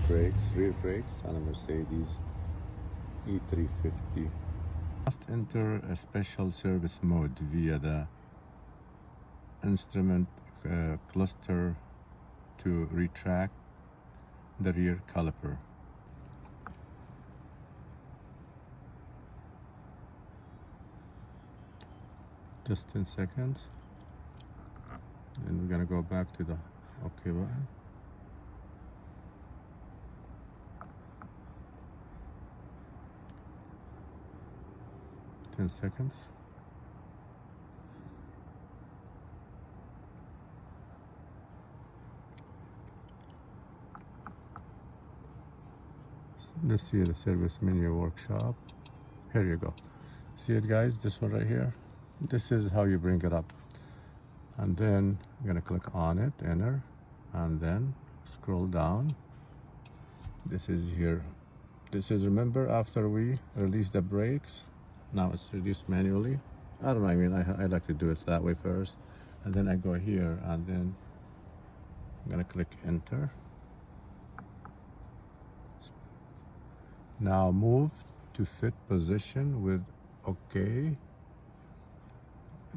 brakes, rear brakes on a Mercedes E350. Must enter a special service mode via the instrument cluster to retract the rear caliper. Just 10 seconds, and we're gonna go back to the OK button. Ten seconds. Let's see the service menu workshop. Here you go. See it, guys? This one right here. This is how you bring it up. And then I'm gonna click on it, enter, and then scroll down. This is here. This is, remember, after we release the brakes. Now it's released manually. I don't know, I mean, I like to do it that way first. And then I go here, and then I'm gonna click enter. Now move to fit position with OK.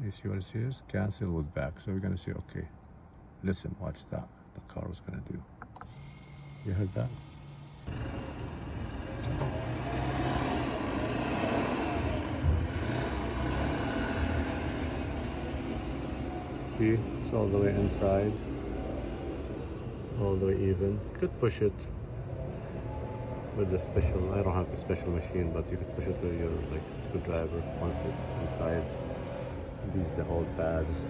You see what it says? Cancel with back. So we're gonna say OK. Listen, watch that. The car was gonna do. You heard that? See, it's all the way inside, all the way even. You could push it with the special, I don't have a special machine, but you could push it with your screwdriver once it's inside. These are the old pads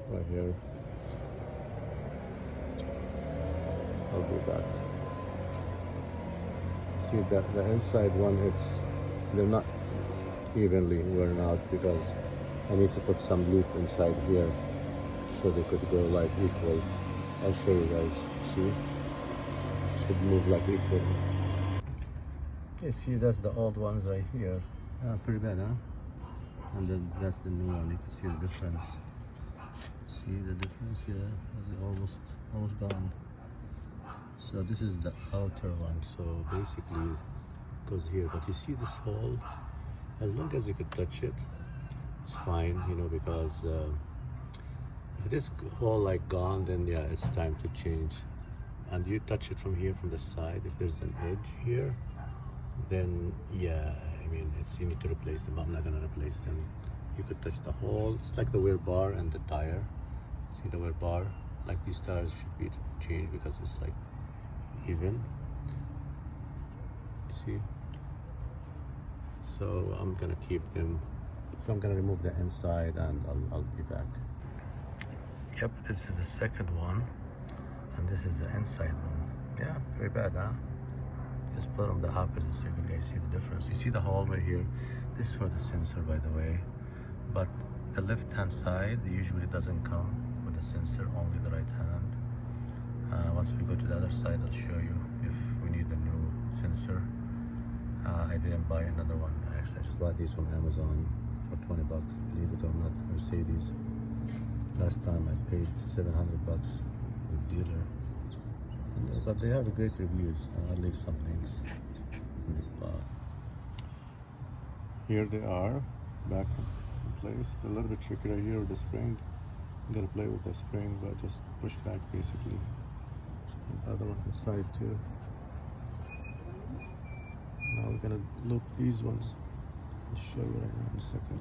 right here. I'll go back. See that the inside one, they're not evenly worn out because I need to put some loop inside here so they could go like equal. I'll show you guys. See, should move like equal. Okay, see, that's the old ones right here. Pretty bad, huh? And then that's the new one. You can see the difference. See the difference here? They're almost gone. So this is the outer one. So basically it goes here. But you see this hole? As long as you could touch it, it's fine, you know, because if this hole like gone, then yeah, it's time to change. And you touch it from here, from the side. If there's an edge here, then yeah, I mean, you need to replace them. I'm not gonna replace them. You could touch the hole. It's like the wear bar and the tire. See the wear bar? Like these tires should be changed because it's like even. See? So I'm gonna keep them. So I'm gonna remove the inside and I'll be back. Yep, this is the second one, and this is the inside one. Yeah, very bad, huh? Just put them the opposite so you guys see the difference. You see the hole right here? This is for the sensor, by the way. But the left-hand side usually doesn't come with the sensor, only the right hand. Once we go to the other side, I'll show you if we need a new sensor. I didn't buy another one. Actually, I just bought these from Amazon for 20 bucks. Believe it or not, Mercedes. Last time I paid 700 bucks with dealer. But they have great reviews. I'll leave some links in the bar. Here they are, back in place. They're a little bit tricky right here with the spring. I'm gonna play with the spring, but just push back basically. And the other one inside too. Now we're gonna loop these ones. I'll show you right now in a second.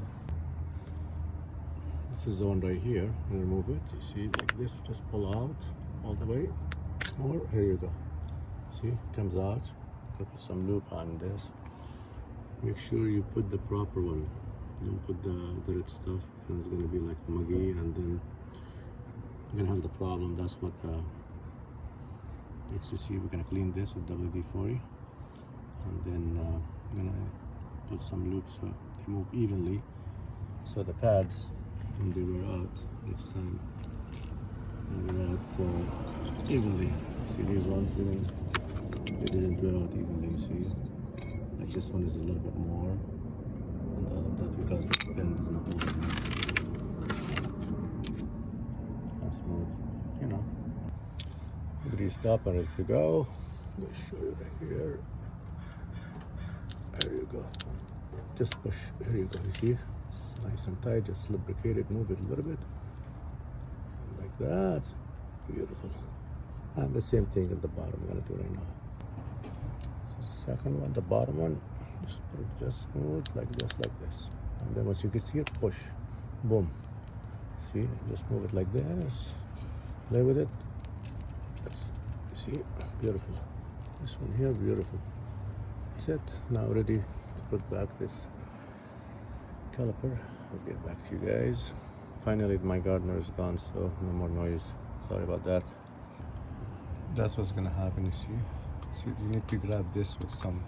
This is the one right here. And remove it. You see, like this, just pull out all the way. Or here you go. See, it comes out. Gonna put some loop on this. Make sure you put the proper one. Don't put the dirt stuff because it's gonna be like muggy, and then you're gonna have the problem. That's what next you see. We're gonna clean this with WD-40, and then I'm gonna put some loops so they move evenly. So the pads, when they wear out next time, they wear out evenly. See these ones, they didn't wear out evenly. You see, like this one is a little bit more, and that's because the spin is not moving. How smooth, you know. greased up and ready to go. Let's show you right here. There you go. Just push. Here you go. You see? It's nice and tight. Just lubricate it. Move it a little bit. Like that. Beautiful. And the same thing at the bottom. I'm going to do right now. So the second one, the bottom one. Just put it just smooth like this, and then once you get here, push, boom. See, just move it like this. Play with it. That's, see, beautiful. This one here, beautiful. That's it. Now ready to put back this caliper. I'll get back to you guys. Finally, my gardener is gone, so no more noise. Sorry about that. That's what's gonna happen. You see, you need to grab this with some,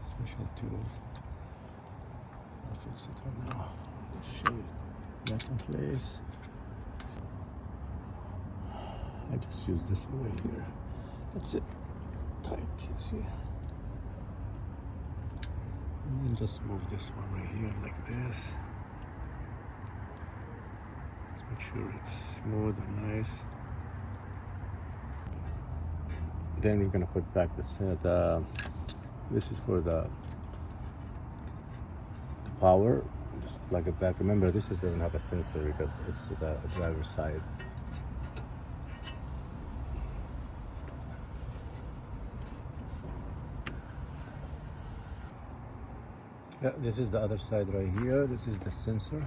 special tools. I'll fix it right now. Let's show you back in place. I just use this one right here. That's it. Tight, you see. And then just move this one right here like this. Just make sure it's smooth and nice. Then we're gonna put back this. This is for the power. Just plug it back. Remember, this doesn't have a sensor because it's the driver's side. Yeah, this is the other side right here. This is the sensor,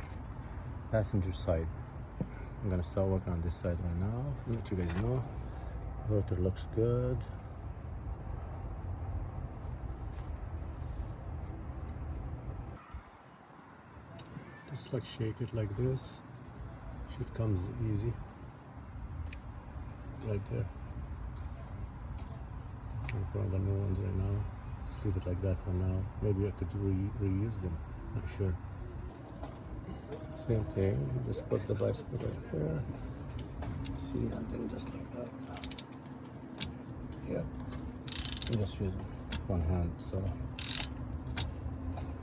passenger side. I'm gonna start working on this side right now. Let you guys know. Rotor looks good. Just like shake it like this. Should comes easy. Right there. I'll put on the new ones right now. Just leave it like that for now. Maybe I could reuse them. Not sure. Same thing. Just put the bicycle right there. See, and then just like that. Yep. I'm just using one hand, so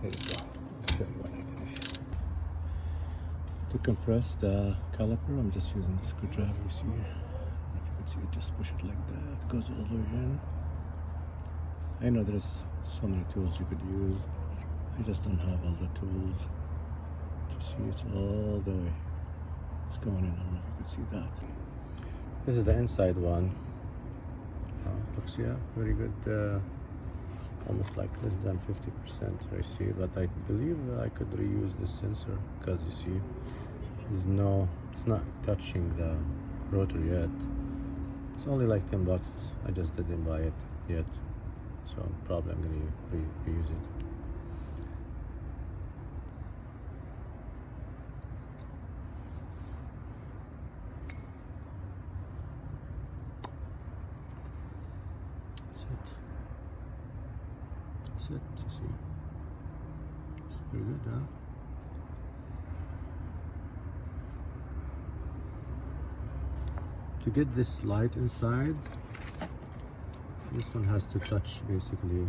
here you go. I'll show you when I finish. To compress the caliper, I'm just using the screwdriver. You see, if you can see it, just push it like that. It goes all the way in. I know there's so many tools you could use. I just don't have all the tools. You see, it's all the way. It's going in. I don't know if you can see that. This is the inside one. Looks, yeah, very good. Almost like less than 50%, I see. But I believe I could reuse this sensor because you see, it's not touching the rotor yet. It's only like $10. I just didn't buy it yet, so probably I'm gonna reuse it. That's it, you see. It's pretty good, huh? To get this light inside, this one has to touch basically.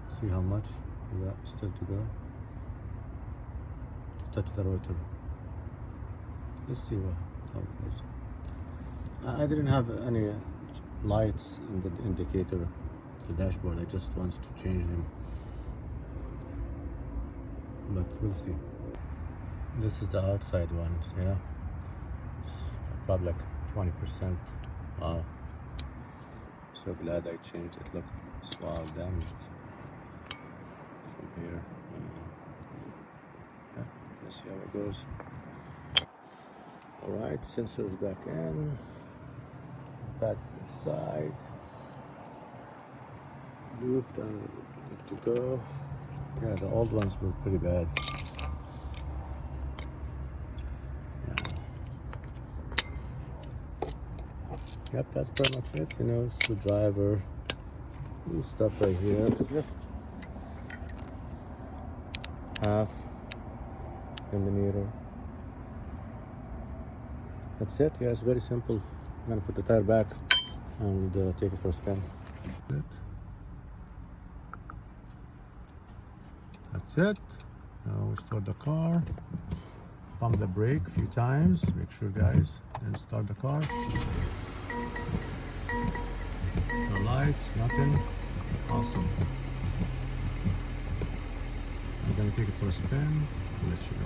See how much we got still to go to touch the rotor. Let's see how it goes. I didn't have any lights in the indicator, the dashboard. I just want to change them, but we'll see. This is the outside one, yeah. It's probably like 20%. Wow. So glad I changed it. Look, it's all damaged from here. Yeah, let's see how it goes. Alright, sensors back in. Pad is inside. Looped and good to go. Yeah, the old ones were pretty bad. Yep, that's pretty much it. You know, screwdriver, this stuff right here. It's just 1/2 millimeter. That's it. Yeah, it's very simple. I'm gonna put the tire back and take it for a spin. That's it. Now we start the car. pump the brake a few times. Make sure, guys, then start the car. No lights, nothing. Awesome. I'm gonna take it for a spin. I'll let you know.